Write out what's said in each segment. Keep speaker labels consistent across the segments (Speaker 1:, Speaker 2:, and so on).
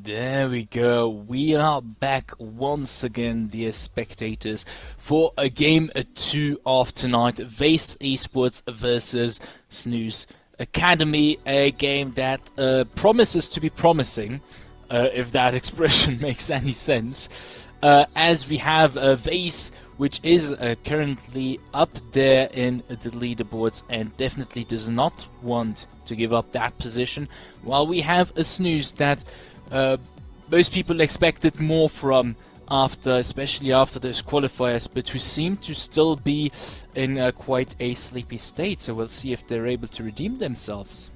Speaker 1: There we go. We are back once again, dear spectators, for a game 2 of tonight. VACE Esports versus SNOOZE Academy, a game that promises to be promising, if that expression makes any sense. As we have VACE, which is currently up there in the leaderboards and definitely does not want to give up that position, while we have a SNOOZE that most people expected more from, especially after those qualifiers, but who seem to still be in quite a sleepy state. So we'll see if they're able to redeem themselves.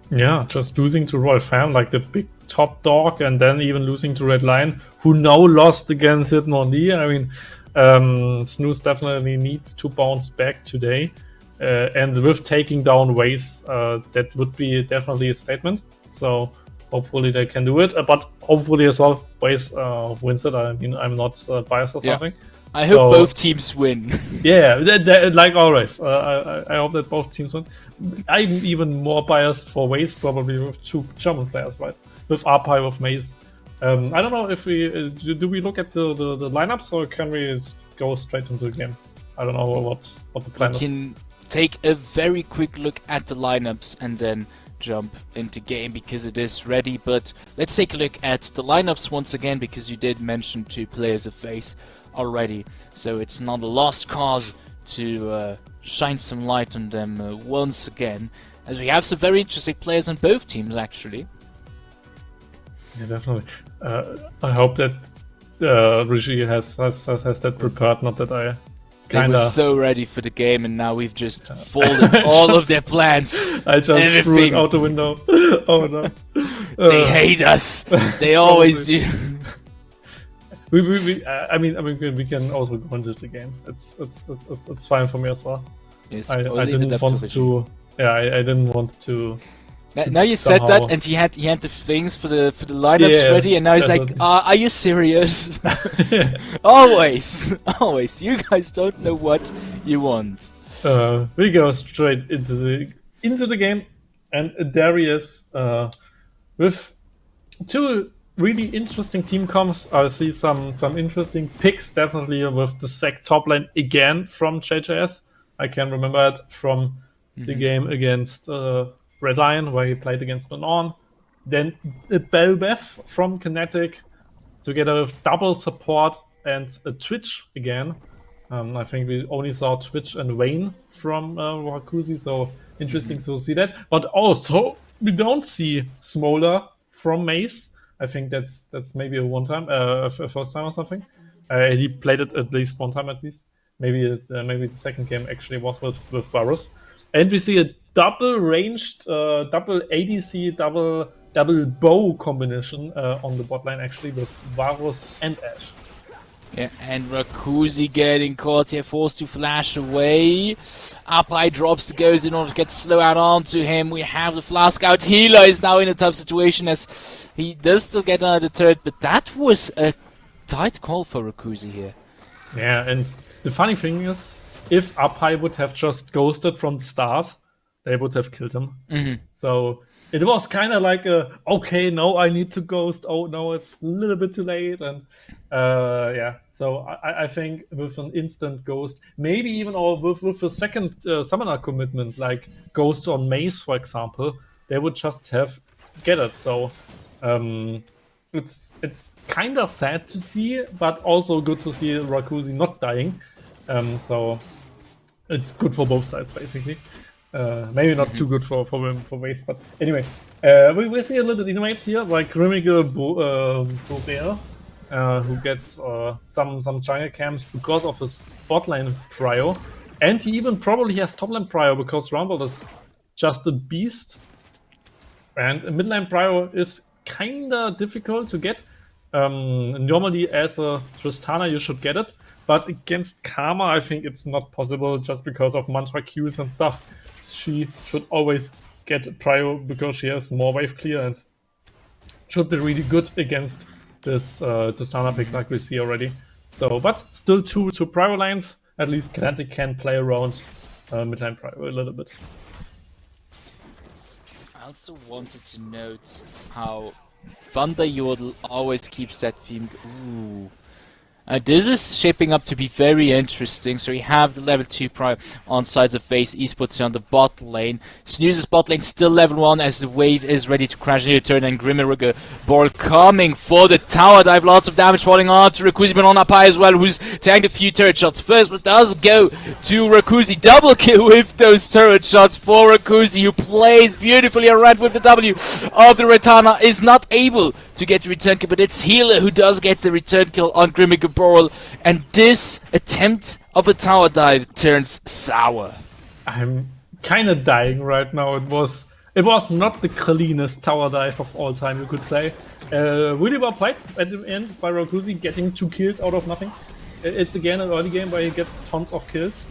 Speaker 2: Yeah, just losing to Royal Fam, like the big top dog, and then even losing to Red Lion, who now lost against Hitmonlee. I mean, SNOOZE definitely needs to bounce back today, and with taking down VACE, that would be definitely a statement. So hopefully they can do it, but hopefully as well VACE wins it. I mean, I'm not biased or something.
Speaker 1: I hope both teams win.
Speaker 2: Yeah, like always. I hope that both teams win. I'm even more biased for VACE, probably with two German players, right? With Arpai, with Maze. I don't know if we do we look at the lineups, or can we go straight into the game? I don't know what the plan is.
Speaker 1: We can take a very quick look at the lineups and then jump into game because it is ready. But let's take a look at the lineups once again, because you did mention two players of VACE already, so it's not a lost cause to shine some light on them once again, as we have some very interesting players on both teams actually.
Speaker 2: Yeah, definitely. I hope that Rishi has that prepared, not that I
Speaker 1: They were so ready for the game, and now we've just folded all of their plans.
Speaker 2: I just threw it out the window. Oh no.
Speaker 1: They hate us. They always do.
Speaker 2: I mean, we can also go into the game. It's fine for me as well.
Speaker 1: Yes,
Speaker 2: I didn't want to. Yeah, I didn't want to.
Speaker 1: Now you said that, and he had the things for the lineups ready, and now he's like, "Are you serious?" Always. You guys don't know what you want.
Speaker 2: We go straight into the game, and Darius with two really interesting team comps. I see some interesting picks, definitely with the SEC top lane again from JJS. I can remember it from the game against Red Lion, where he played against Manon. Then Belbeth from Kinetic, together with double support and a Twitch again. I think we only saw Twitch and Wayne from Warakuzi, so interesting to see that. But also, we don't see Smola from Maze. I think that's maybe a first time or something. He played it at least one time at least. Maybe the second game actually was with Varus. And we see a double ranged, double ADC, double bow combination on the bot lane actually, with Varus and Ashe.
Speaker 1: Yeah, and Rakuzi getting caught here, forced to flash away. Arpai drops the goes in order to get slow out onto him. We have the flask out. Healer is now in a tough situation as he does still get another turret, but that was a tight call for Rakuzi here.
Speaker 2: Yeah, and the funny thing is, if Arpai would have just ghosted from the start, they would have killed him. So it was kind of like okay, no, I need to ghost. Oh no, it's a little bit too late. And yeah, so I think with an instant ghost, maybe even or with a second summoner commitment, like ghost on Maze, for example, they would just have get it. So it's kind of sad to see, but also good to see Rakuzi not dying. So it's good for both sides, basically. Maybe not too good for VACE, but anyway, we see a little innovates here, like Grimmiger Boubert, who gets some jungle camps because of his bot lane prio, and he even probably has top lane prio because Rumble is just a beast, and mid lane prio is kinda difficult to get. Normally as a Tristana you should get it, but against Karma I think it's not possible just because of mantra Qs and stuff. She should always get prio because she has more wave clear and should be really good against this Tristana pick like we see already. So, but still two prio lanes. At least Kinetic can play around mid lane prio a little bit.
Speaker 1: I also wanted to note how Thunder Yodel always keeps that theme. Ooh. This is shaping up to be very interesting. So we have the level 2 prior on sides of VACE Esports here on the bot lane. SNOOZE's bot lane still level 1 as the wave is ready to crash in return, and Grimmerugger Ball coming for the tower dive. Lots of damage falling on to Rakuzi, but on up high as well, who's tanked a few turret shots first, but does go to Rakuzi. Double kill with those turret shots for Rakuzi, who plays beautifully around with the W of the Retana. Is not able to get the return kill, but it's Healer who does get the return kill on Grimmerugger Ball, and this attempt of a tower dive turns sour.
Speaker 2: I'm kind of dying right now. It was not the cleanest tower dive of all time, you could say. Really well played at the end by Rakuzi, getting 2 kills out of nothing. It's again an early game where he gets tons of kills.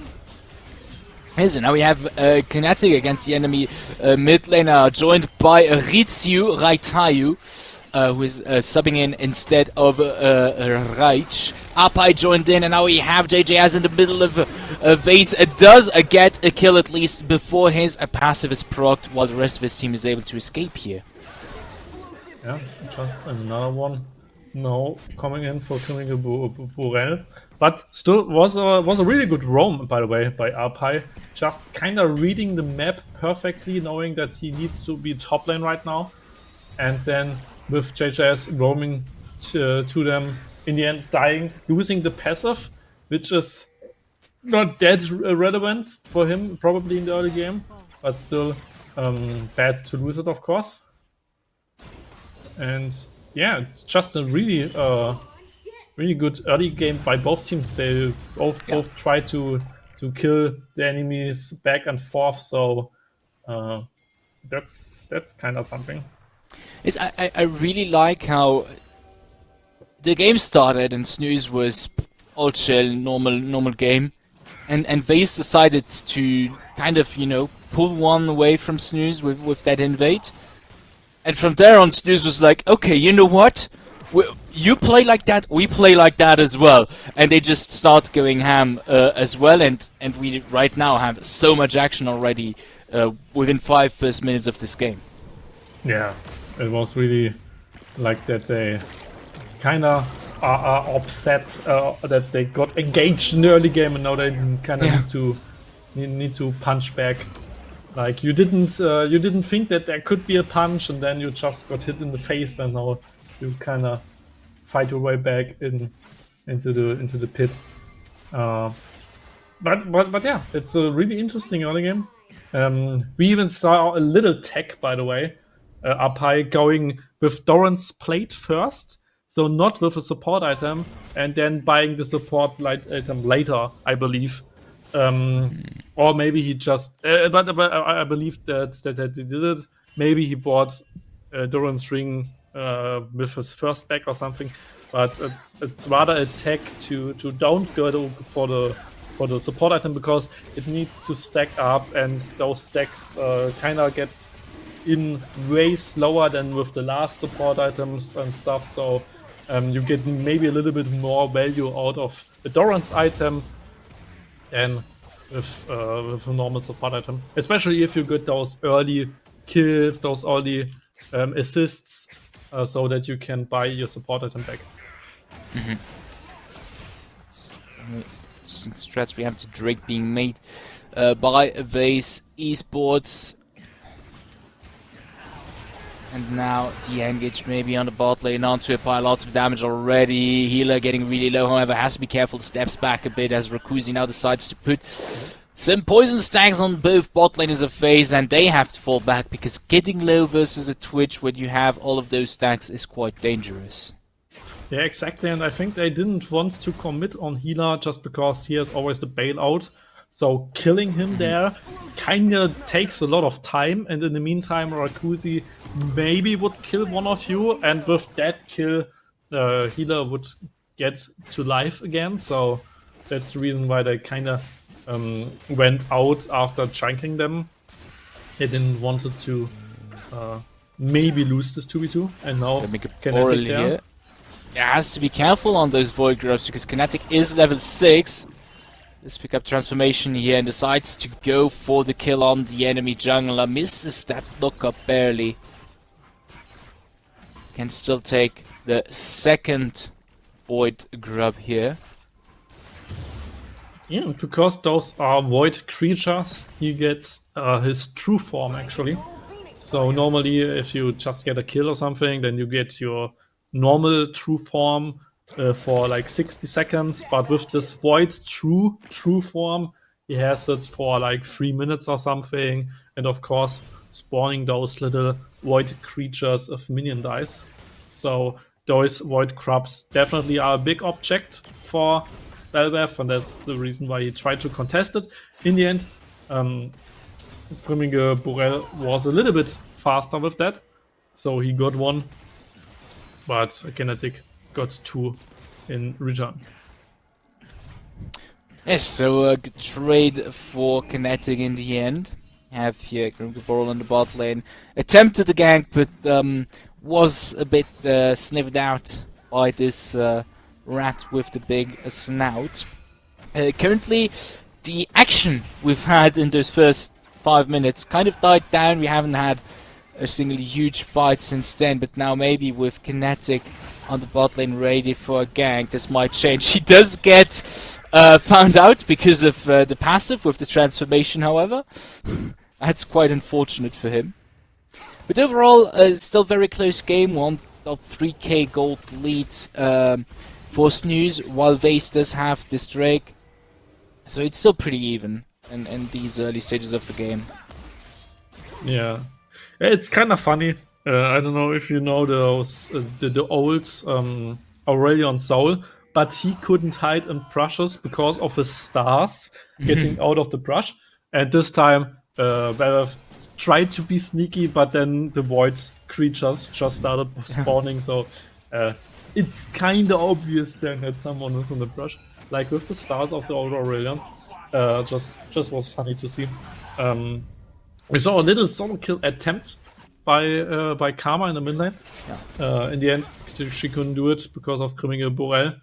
Speaker 1: So now we have Kinetic against the enemy mid laner, joined by Ritsu Raitayu, who is subbing in instead of Raich. Apai joined in, and now we have JJS in the middle of VACE. Does get a kill at least before his passive is procced, while the rest of his team is able to escape here.
Speaker 2: Yeah, just another one now coming in for killing a Burrell. But still was a really good roam, by the way, by Apai. Just kind of reading the map perfectly, knowing that he needs to be top lane right now. And then with JJS roaming to them, in the end dying, using the passive, which is not that relevant for him, probably in the early game. But still bad to lose it, of course. And yeah, it's just a really good early game by both teams. They both try to kill the enemies back and forth, so that's kind of something.
Speaker 1: I really like how the game started and SNOOZE was all chill, normal game, and VACE decided to kind of, you know, pull one away from SNOOZE with that invade. And from there on, SNOOZE was like, okay, you know what? You play like that, we play like that as well. And they just start going ham as well, and we right now have so much action already within 5 first minutes of this game.
Speaker 2: Yeah, it was really like that they kind of are upset that they got engaged in the early game, and now they kind of need to punch back. Like you didn't think that there could be a punch, and then you just got hit in the face, and now you kind of fight your way back into the pit. But yeah, it's a really interesting early game. We even saw a little tech, by the way, Apai going with Doran's plate first, so not with a support item, and then buying the support item later, I believe. Or maybe he just, but I believe that he did it. Maybe he bought Doran's ring with his first deck or something. But it's rather a tech to don't go for the support item, because it needs to stack up, and those stacks kind of get in way slower than with the last support items and stuff. So you get maybe a little bit more value out of the Doran's item than with a normal support item, especially if you get those early kills, those early assists, so that you can buy your support item back.
Speaker 1: Strats we have to Drake being made by VACE Esports. And now the engage maybe on the bot lane onto Apai, lots of damage already. Healer getting really low, however, has to be careful, steps back a bit as Rakuzi now decides to put some poison stacks on both bot laners of VACE, and they have to fall back, because getting low versus a Twitch when you have all of those stacks is quite dangerous.
Speaker 2: Yeah, exactly, and I think they didn't want to commit on Healer just because he has always the bailout. So killing him there kinda takes a lot of time, and in the meantime Rakuzi maybe would kill one of you, and with that kill Healer would get to life again. So that's the reason why they kinda went out after chunking them. They didn't want to maybe lose this 2v2, and now Kinetic there.
Speaker 1: Yeah, has to be careful on those Void Grubs, because Kinetic is level 6. Let's pick up transformation here and decides to go for the kill on the enemy jungler. Misses that lookup barely. can still take the second Void Grub here.
Speaker 2: Yeah, because those are void creatures, he gets his true form actually. So normally if you just get a kill or something, then you get your normal true form for like 60 seconds. But with this void true form, he has it for like 3 minutes or something. And of course, spawning those little void creatures of minion dice. So those void crabs definitely are a big object for Belbev, and that's the reason why he tried to contest it. In the end, Grimmige Borel was a little bit faster with that, so he got one, but Kinetic got two in return.
Speaker 1: Yes, so a good trade for Kinetic in the end. Have here Grimmige Borel on the bot lane. Attempted a gank, but was a bit sniffed out by this rat with the big snout. Currently, the action we've had in those first 5 minutes kind of died down. We haven't had a single huge fight since then, but now maybe with Kinetic on the bot lane ready for a gank, this might change. He does get found out because of the passive with the transformation, however. That's quite unfortunate for him. But overall, still very close game. 1.3k gold lead for SNOOZE, while VACE does have this Drake. So it's still pretty even in these early stages of the game.
Speaker 2: Yeah, it's kind of funny. I don't know if you know those the old Aurelion Soul, but he couldn't hide in brushes because of his stars getting out of the brush. And this time, Belbev tried to be sneaky, but then the void creatures just started spawning. So it's kind of obvious then that someone is in the brush, like with the stars of the old Aurelion. Just was funny to see. We saw a little solo kill attempt by Karma in the mid lane.
Speaker 1: Yeah.
Speaker 2: In the end, she couldn't do it because of Grimmige Borel,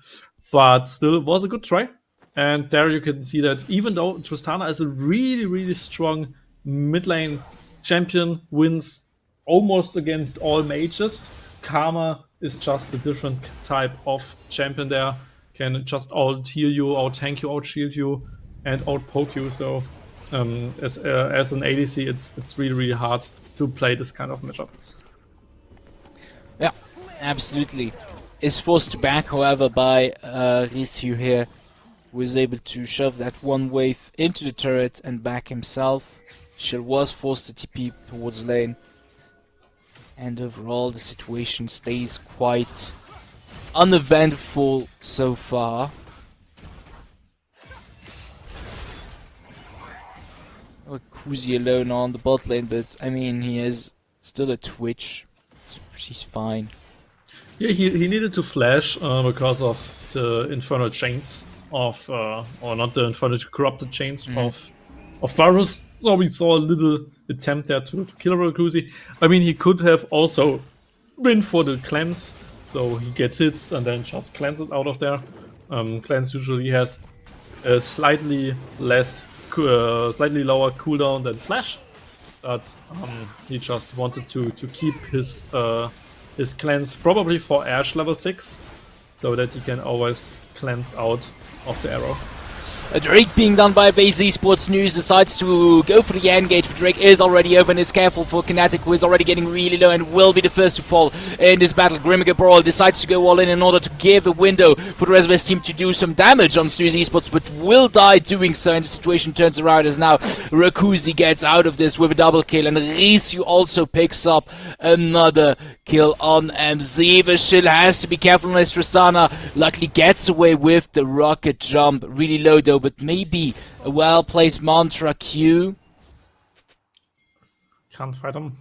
Speaker 2: but still it was a good try. And there you can see that even though Tristana is a really strong mid lane champion, wins almost against all mages, Karma is just a different type of champion there. Can just out heal you, out tank you, out shield you, and out poke you. So as an ADC, it's really hard to play this kind of matchup.
Speaker 1: Yeah, absolutely. Is forced back, however, by Rishu here, who was able to shove that one wave into the turret and back himself. Shell was forced to TP towards lane. And overall, the situation stays quite uneventful so far. Kuzi alone on the bot lane, but I mean, he has still a Twitch, so she's fine.
Speaker 2: Yeah, he needed to flash because of the infernal chains of, or not the infernal corrupted chains of Varus. So we saw a little attempt there to kill Kuzi. I mean, he could have also been for the cleanse, so he gets hits and then just cleanse it out of there. Cleanse usually has a slightly lower cooldown than Flash, but he just wanted to keep his cleanse probably for Ash level 6, so that he can always cleanse out of the arrow.
Speaker 1: A Drake being done by VACE Esports. SNOOZE decides to go for the engage, but Drake is already over and is careful for Kinetic, who is already getting really low and will be the first to fall in this battle. Grimmige Borel decides to go all in order to give a window for the rest of his team to do some damage on SNOOZE Esports, but will die doing so, and the situation turns around as now Rakuzi gets out of this with a double kill, and Rishu also picks up another kill on MZ. Vashil has to be careful on his Tristana. Luckily gets away with the rocket jump. Really low though, but maybe a well-placed Mantra Q.
Speaker 2: Can't fight him.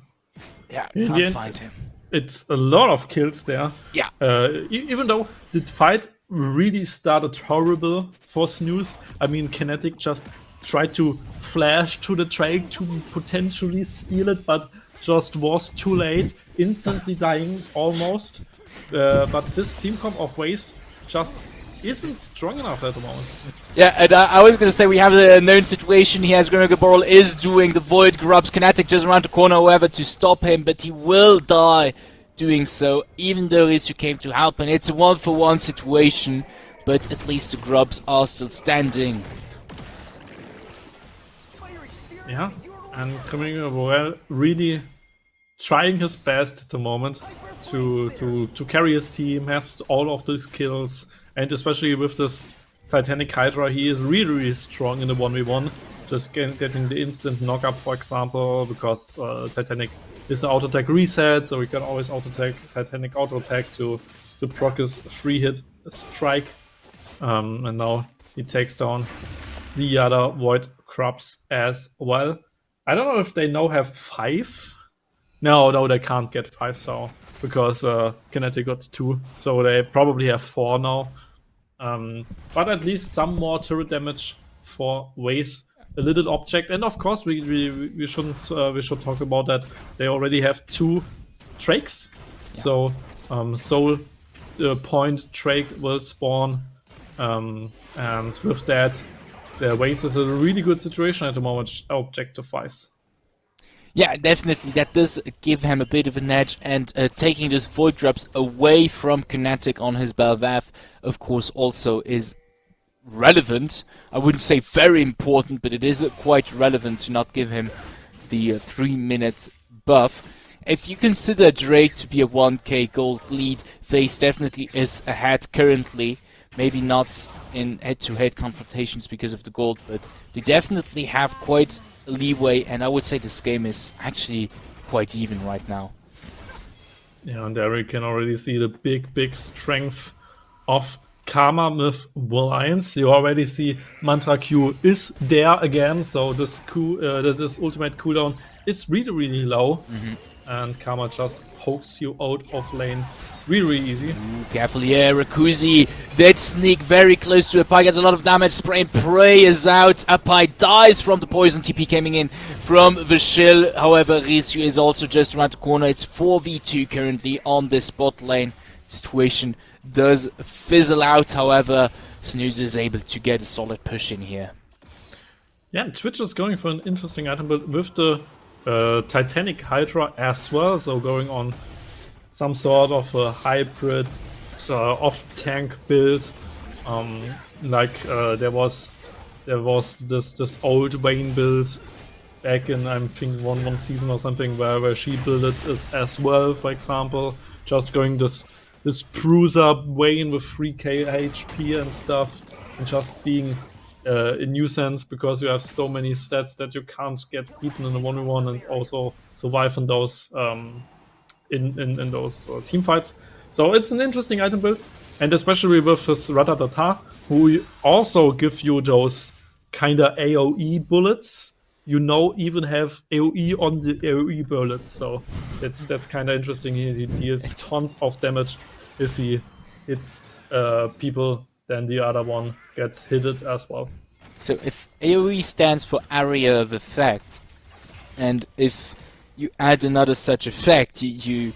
Speaker 1: Yeah,
Speaker 2: In the
Speaker 1: can't
Speaker 2: end,
Speaker 1: find him.
Speaker 2: It's a lot of kills there.
Speaker 1: Yeah.
Speaker 2: Even though the fight really started horrible for SNOOZE. I mean, Kinetic just tried to flash to the Drake to potentially steal it, but just was too late, instantly dying almost. But this team comp of VACE just isn't strong enough at the moment.
Speaker 1: Yeah, and I was gonna say we have a known situation here as Grimmige Borel is doing the Void Grubs. Kinetic just around the corner, however, to stop him, but he will die doing so, even though Risu came to help, and it's a 1-for-1 situation, but at least the Grubs are still standing.
Speaker 2: Yeah, and Criminal Borel really trying his best at the moment to carry his team, has all of those kills, and especially with this Titanic Hydra, he is really strong in the 1v1. Just getting the instant knock-up, for example, because Titanic is an auto-attack reset, so we can always auto-attack Titanic auto-attack to proc his 3-hit strike. And now he takes down the other Void Crabs as well. I don't know if they now have 5. No, they can't get 5, so because Kinetic got 2, so they probably have 4 now. But at least some more turret damage for VACE, a little object, and of course we should talk about that. They already have 2 Drakes, so Soul Point Drake will spawn, and with that, VACE is a really good situation at the moment, objective-wise.
Speaker 1: Yeah, definitely. That does give him a bit of an edge, and taking those Void Drops away from Kinetic on his Belvath, of course, also is relevant. I wouldn't say very important, but it is quite relevant to not give him the 3-minute buff. If you consider Drake to be a 1k gold lead, VACE definitely is ahead currently. Maybe not in head-to-head confrontations because of the gold, but they definitely have quite a leeway, and I would say this game is actually quite even right now.
Speaker 2: Yeah, and there we can already see the big strength of Karma with Alliance. You already see Mantra Q is there again, so this ultimate cooldown is really low, and Karma just pokes you out of lane really easy.
Speaker 1: Ooh, careful here, Rakuzi. That sneak very close to Apai, gets a lot of damage. Spray and Pray is out. Apai dies from the poison TP coming in from the shield. However, Risu is also just around the corner. It's 4v2 currently on this bot lane. Situation does fizzle out, however, SNOOZE is able to get a solid push in here.
Speaker 2: Yeah, and Twitch is going for an interesting item build with the Titanic Hydra as well, so going on some sort of a hybrid off-tank build. There was this old Vayne build back in, I think, one season or something, where she builded it as well, for example. Just going this bruiser Vayne with 3k HP and stuff, and just being a nuisance because you have so many stats that you can't get beaten in a 1v1 and also survive in those in those team fights. So it's an interesting item build, and especially with his Ratatata, who also give you those kinda AoE bullets. You know, even have AoE on the AoE bullets, so that's kinda interesting. He deals tons of damage if he hits people, then the other one gets hit as well.
Speaker 1: So if AoE stands for area of effect, and if you add another such effect, you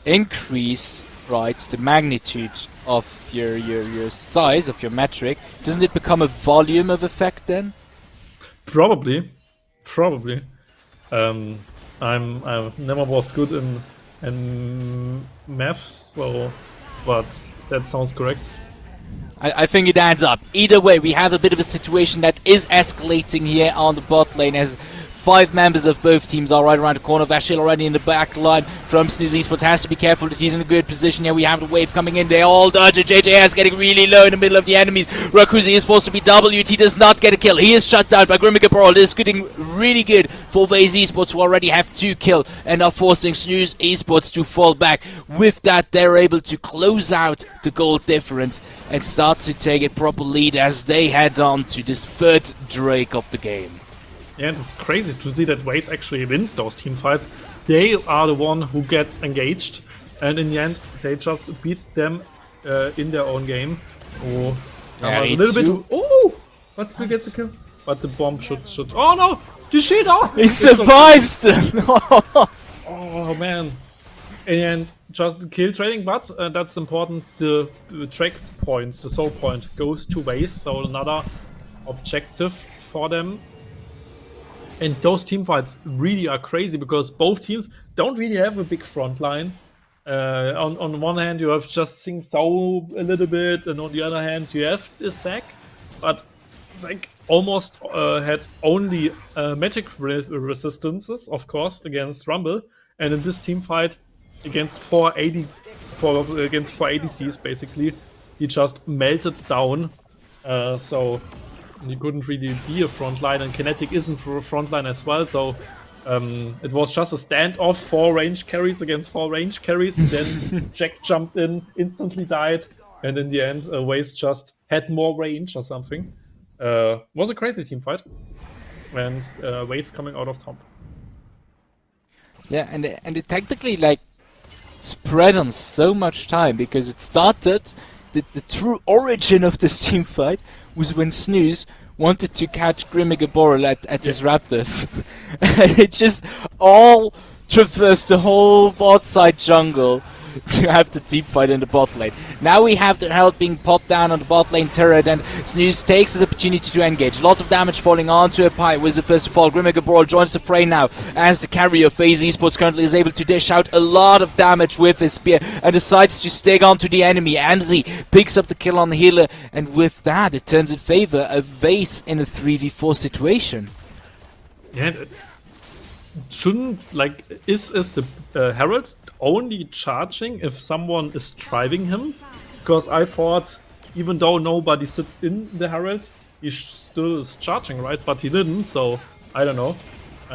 Speaker 1: increase, right, the magnitude of your size of your metric. Doesn't it become a volume of effect then?
Speaker 2: Probably. I never was good in math, so but that sounds correct.
Speaker 1: I think it adds up. Either way, we have a bit of a situation that is escalating here on the bot lane as 5 members of both teams are right around the corner. Vashil already in the back line from SNOOZE Esports has to be careful that he's in a good position here. We have the wave coming in. They all dodge it. JJS getting really low in the middle of the enemies. Rakuzi is forced to be W'd. He does not get a kill. He is shut down by Grimmick Brawl. This is getting really good for VACE Esports, who already have 2 kills and are forcing SNOOZE Esports to fall back. With that, they're able to close out the gold difference and start to take a proper lead as they head on to this 3rd Drake of the game.
Speaker 2: Yeah, and it's crazy to see that VACE actually wins those team fights. They are the one who get engaged, and in the end, they just beat them in their own game. Oh,
Speaker 1: yeah,
Speaker 2: a little bit. Oh, but still gets the kill. But the bomb should. Oh no, the shit! Oh,
Speaker 1: he survives still.
Speaker 2: Oh man. In the end, just kill trading, but that's important. The track points, the soul point, goes to VACE, so another objective for them. And those team fights really are crazy because both teams don't really have a big front line. On one hand, you have just Sing Sao a little bit, and on the other hand, you have the Zac. But Zac almost had only magic resistances, of course, against Rumble. And in this team fight, against against 4 ADCs, basically, he just melted down. So he couldn't really be a frontline, and Kinetic isn't for a frontline as well. So it was just a standoff, 4 range carries against 4 range carries, and then Jack jumped in, instantly died, and in the end, VACE just had more range or something. Was a crazy team fight, and VACE coming out of top.
Speaker 1: Yeah, and it technically like spread on so much time, because it started, the true origin of this team fight was when SNOOZE wanted to catch Grimmigaboral at his Raptors. It just all traversed the whole bot side jungle to have the deep fight in the bot lane. Now we have the Herald being popped down on the bot lane turret, and SNOOZE takes this opportunity to engage. Lots of damage falling onto a pipe. Was the first to fall. Grimmigaboral joins the fray now, as the carrier of VACE Esports currently is able to dish out a lot of damage with his spear and decides to stick onto the enemy. Anzi picks up the kill on the healer, and with that it turns in favor of VACE in a 3v4 situation.
Speaker 2: Yeah, shouldn't, like, is the Herald only charging if someone is driving him? Because I thought, even though nobody sits in the Herald, he still is charging, right? But he didn't, so I don't know.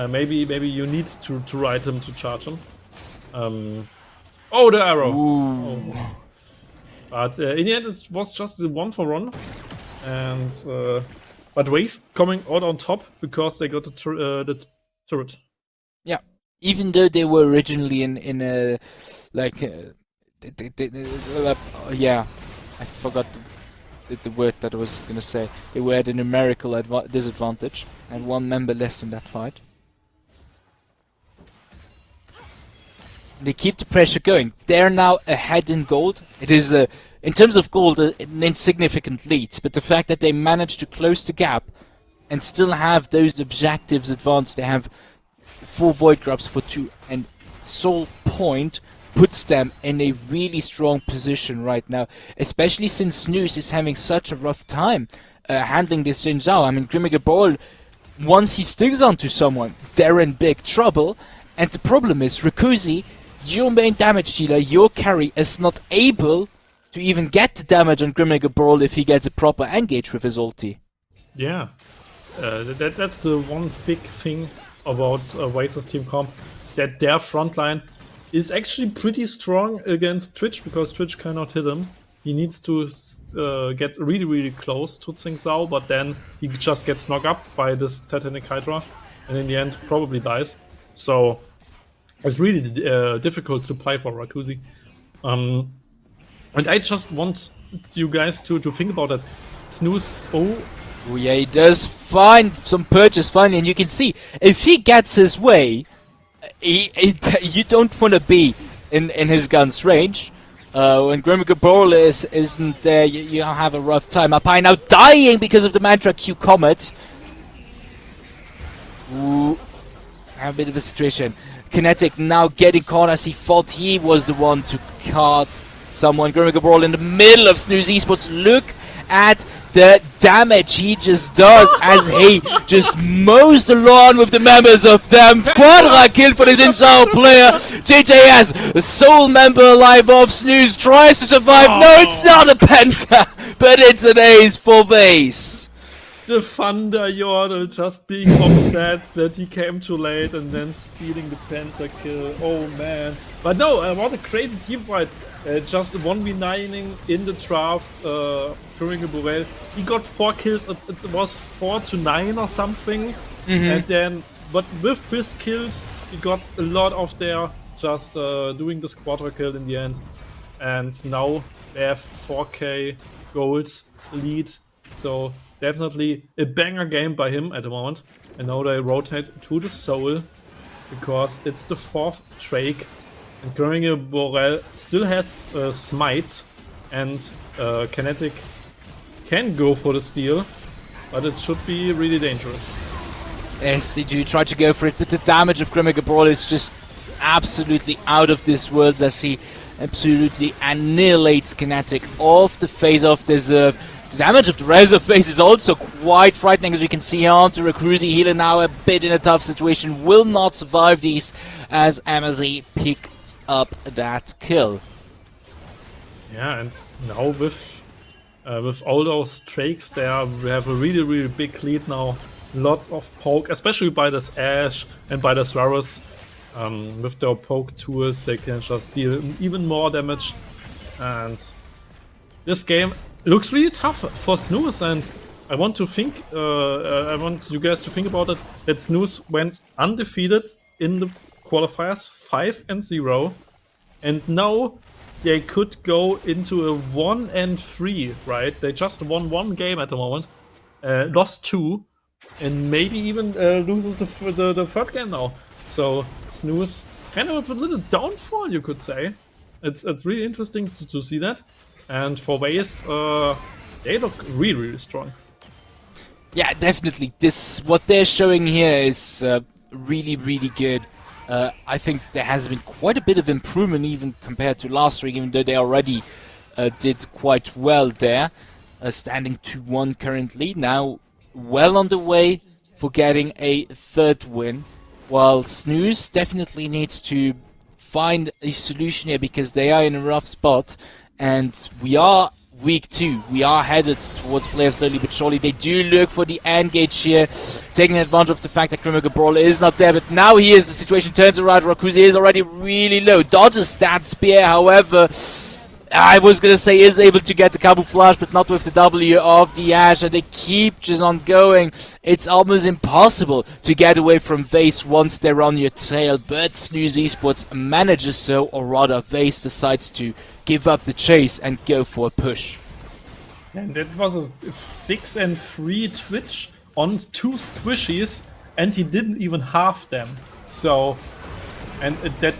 Speaker 2: Maybe you need to ride him to charge him. Oh, the arrow! Oh. But in the end, it was just the 1-for-1, and but VACE coming out on top because they got the turret.
Speaker 1: Yeah, even though they were originally in a like yeah, I forgot the word that I was gonna say. They were at a numerical disadvantage and 1 member less in that fight. They keep the pressure going. They're now ahead in gold. It is in terms of gold an insignificant lead, but the fact that they managed to close the gap and still have those objectives advanced, they have 4 Void Grubs for 2, and Soul Point puts them in a really strong position right now, especially since SNOOZE is having such a rough time handling this Jin Zhao. I mean, Grimmigaboral, once he sticks onto someone, they're in big trouble, and the problem is, Rikuzi, your main damage dealer, your carry, is not able to even get the damage on Grimmigaboral if he gets a proper engage with his ulti.
Speaker 2: Yeah, that's the one big thing about VACE's team comp, that their frontline is actually pretty strong against Twitch, because Twitch cannot hit him. He needs to get really close to Sing Sao, but then he just gets knocked up by this Titanic Hydra, and in the end probably dies. So it's really difficult to play for Rikuzi. And I just want you guys to think about that. SNOOZE, oh
Speaker 1: yeah, he does find some purchase finally, and you can see, if he gets his way, you don't want to be in his gun's range. When Grimmigaboral isn't there, you have a rough time. Apai now dying because of the Mantra Q Comet. Ooh, a bit of a situation. Kinetic now getting caught as he thought he was the one to card someone. Grimmigaboral in the middle of SNOOZE Esports. Look at the damage he just does as he just mows the lawn with the members of them. Quadra kill for the Jin Zhao player. JJS, the sole member alive of SNOOZE, tries to survive. No, it's not a penta, but it's an ace for VACE.
Speaker 2: The Thunder Yordle just being upset that he came too late and then stealing the pentakill. Oh man. But no, what a crazy team fight. Just 1v9ing in the draft during a Borel. He got 4 kills, it was 4-9 or something. And then, but with his kills, he got a lot of there, just doing this quadra kill in the end. And now they have 4k gold lead. So definitely a banger game by him at the moment. And now they rotate to the Soul, because it's the 4th Drake. And Grimmigaboral still has Smite, and Kinetic can go for the steal, but it should be really dangerous.
Speaker 1: Yes, they do try to go for it, but the damage of Grimmigaboral is just absolutely out of this world as he absolutely annihilates Kinetic off the face of Deserve. The damage of the rest of VACE is also quite frightening, as you can see onto Recruzy. Healer now a bit in a tough situation, will not survive these as MSE picks up that kill.
Speaker 2: Yeah, and now with all those Drakes there, we have a really big lead now. Lots of poke, especially by this Ashe and by the Varus. With their poke tools, they can just deal even more damage. And this game looks really tough for SNOOZE, and I want you guys to think about it, that SNOOZE went undefeated in the qualifiers, 5-0, and now they could go into a 1-3, right? They just won one game at the moment, lost 2, and maybe even loses the third game now. So SNOOZE kind of a little downfall, you could say. It's really interesting to see that. And for VACE, they look really strong.
Speaker 1: Yeah, definitely. What they're showing here is really good. I think there has been quite a bit of improvement even compared to last week, even though they already did quite well there. Standing 2-1 currently. Now well on the way for getting a third win. While SNOOZE definitely needs to find a solution here because they are in a rough spot. And we are week 2. We are headed towards playoffs slowly but surely. They do look for the engage here, taking advantage of the fact that Grimmick Brawler is not there. But now he is. The situation turns around. Rakuzi is already really low. Dodges that spear, however, I was going to say is able to get the camouflage, but not with the W of the Ashe. And they keep just on going. It's almost impossible to get away from VACE once they're on your tail. But SNOOZE Esports manages so, or rather VACE decides to give up the chase and go for a push.
Speaker 2: And that was a 6-3 Twitch on 2 squishies, and he didn't even half them. So, and that...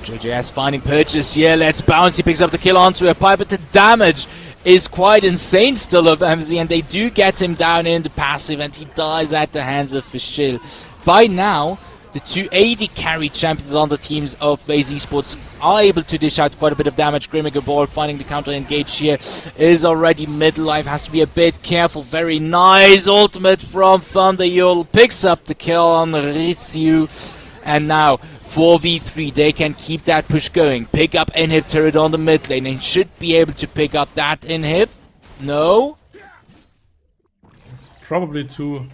Speaker 1: JJS finding purchase here, let's bounce, he picks up the kill onto a pipe, but the damage is quite insane still of MZ, and they do get him down in the passive, and he dies at the hands of Fischl. By now, the 280 carry champions on the teams of VACE Esports are able to dish out quite a bit of damage. Grimmick Ball finding the counter engage here is already midlife, has to be a bit careful. Very nice ultimate from Thunder Yule, picks up the kill on Risyu, and now 4v3, they can keep that push going. Pick up inhib turret on the mid lane and should be able to pick up that inhib. No?
Speaker 2: It's probably too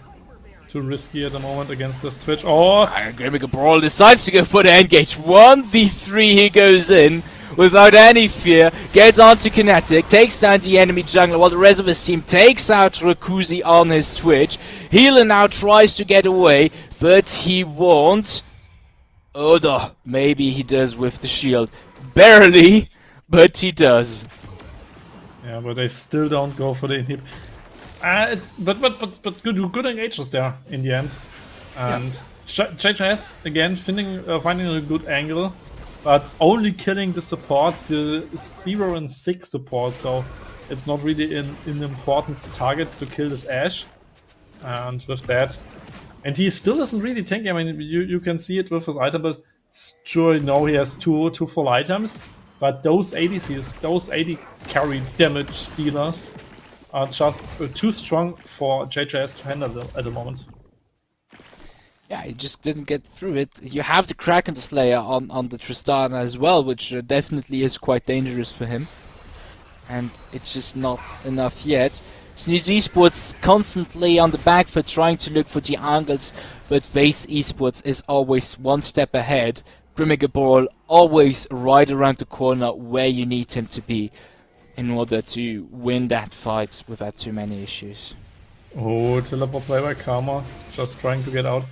Speaker 2: risky at the moment against this Twitch. Oh!
Speaker 1: Grimmick Brawl decides to go for the engage. 1v3 he goes in without any fear. Gets onto Kinetic, takes down the enemy jungler while the rest of his team takes out Rakuzi on his Twitch. Healer now tries to get away, but he won't. Oda, maybe he does with the shield. Barely, but he does.
Speaker 2: Yeah, but they still don't go for the inhib. But good engages there in the end. And JJS again finding a good angle, but only killing the support, the 0 and 6 support, so it's not really an important target to kill this Ashe. And with that, and he still doesn't really tank. I mean, you can see it with his item, but sure, no, he has two full items, but those ADCs, those 80 carry damage dealers are just too strong for JJS to handle at the moment.
Speaker 1: Yeah, he just didn't get through it. You have the Kraken Slayer on the Tristana as well, which definitely is quite dangerous for him. And it's just not enough yet. SNOOZE Esports constantly on the back foot trying to look for the angles, but VACE Esports is always one step ahead. Grimmick Ball always right around the corner where you need him to be in order to win that fight without too many issues.
Speaker 2: Oh, teleport play by Karma, just trying to get out.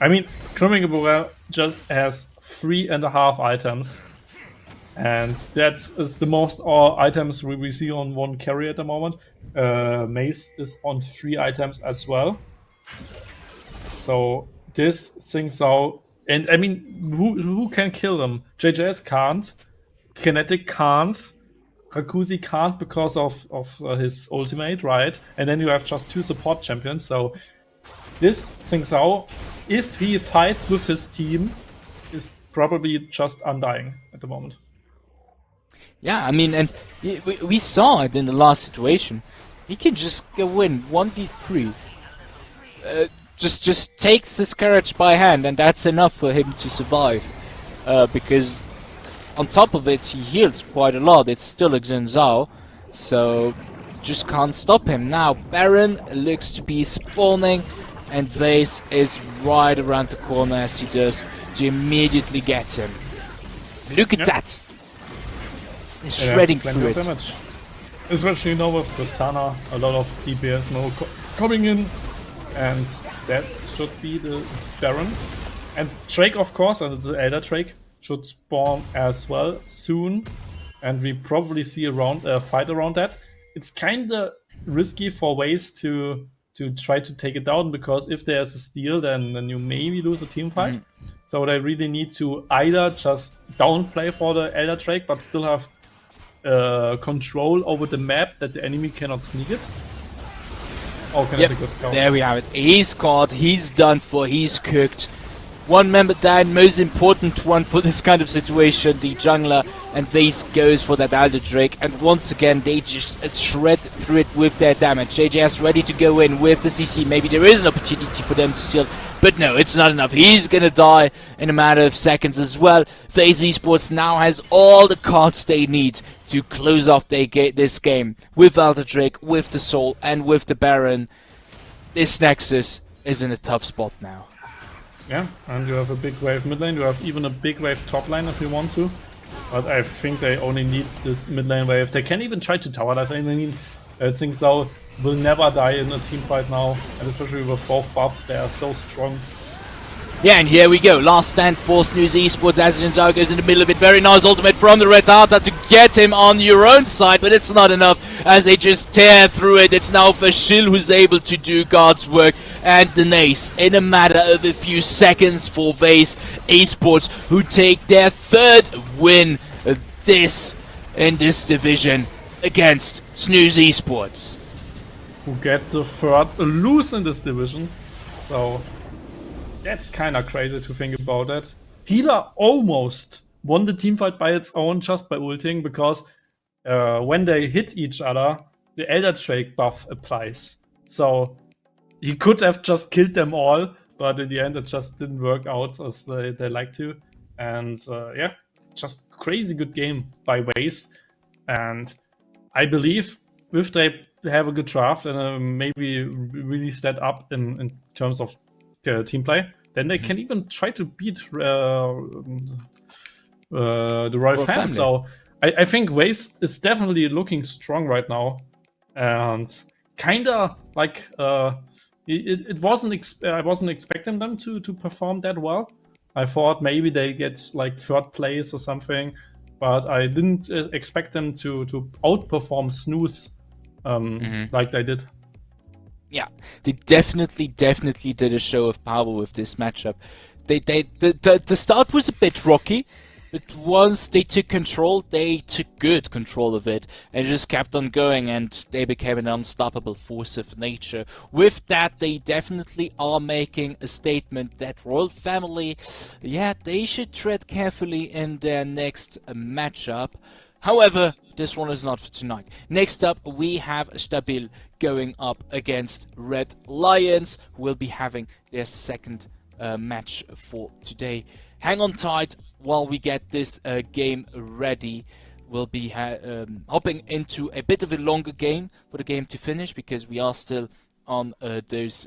Speaker 2: I mean, Grimmick Ball just has 3.5 items. And that is the most items we see on one carry at the moment. Mace is on 3 items as well. So this thing's out. And I mean, who can kill them? JJS can't. Kinetic can't. Rakuzi can't because of his ultimate, right? And then you have just 2 support champions. So this Tsingtao, if he fights with his team, is probably just undying at the moment.
Speaker 1: Yeah, I mean, and we saw it in the last situation. He can just go in 1v3. Just takes his courage by hand, and that's enough for him to survive. Because on top of it, he heals quite a lot. It's still a Xin Zhao, so just can't stop him. Now, Baron looks to be spawning, and VACE is right around the corner as he does to immediately get him. Look at that! He's shredding through it.
Speaker 2: Damage. Especially now with Tristana, a lot of DPS now coming in, and that should be the Baron. And Drake, of course, and the Elder Drake should spawn as well soon, and we probably see a fight around that. It's kinda risky for VACE to try to take it down, because if there's a steal, then you maybe lose a team fight. So they really need to either just downplay for the Elder Drake, but still have control over the map that the enemy cannot sneak it. Oh, can I take a count?
Speaker 1: There we have it. He's caught, he's done for, he's cooked. One member down, most important one for this kind of situation, the jungler, and VACE goes for that Elder Drake, and once again they just shred through it with their damage. JJS ready to go in with the CC, maybe there is an opportunity for them to steal, but no, it's not enough. He's gonna die in a matter of seconds as well. VACE Esports now has all the cards they need to close off this game, with Elder Drake, with the Soul, and with the Baron. This Nexus is in a tough spot now.
Speaker 2: Yeah, and you have a big wave mid lane, you have even a big wave top lane if you want to. But I think they only need this mid lane wave. They can even try to tower that. I mean, Xin Zhao will never die in a team fight now, and especially with both buffs, they are so strong.
Speaker 1: Yeah, and here we go. Last stand for SNOOZE Esports as Xin Zhao goes in the middle of it. Very nice ultimate from the Red Data to get him on your own side, but it's not enough as they just tear through it. It's now Fashil who's able to do God's work, and the Nace in a matter of a few seconds for VACE Esports, who take their third win in this division against SNOOZE Esports.
Speaker 2: Who get the third lose in this division. So that's kind of crazy to think about that. Healer almost won the teamfight by its own just by ulting, because when they hit each other, the Elder Drake buff applies. So he could have just killed them all, but in the end it just didn't work out as they like to. And yeah, just crazy good game by VACE. And I believe if they have a good draft and maybe really step up in terms of team play, then they can even try to beat the Royal Fam. So I think VACE is definitely looking strong right now, and kinda like it wasn't. I wasn't expecting them to perform that well. I thought maybe they get like third place or something, but I didn't expect them to outperform SNOOZE like they did.
Speaker 1: Yeah, they definitely did a show of power with this matchup. The start was a bit rocky, but once they took control, they took good control of it and just kept on going, and they became an unstoppable force of nature. With that, they definitely are making a statement that Royal Family, yeah, they should tread carefully in their next matchup. However, this one is not for tonight. Next up, we have Stabil going up against Red Lions, who will be having their second match for today. Hang on tight while we get this game ready. We'll be hopping into a bit of a longer game for the game to finish, because we are still on those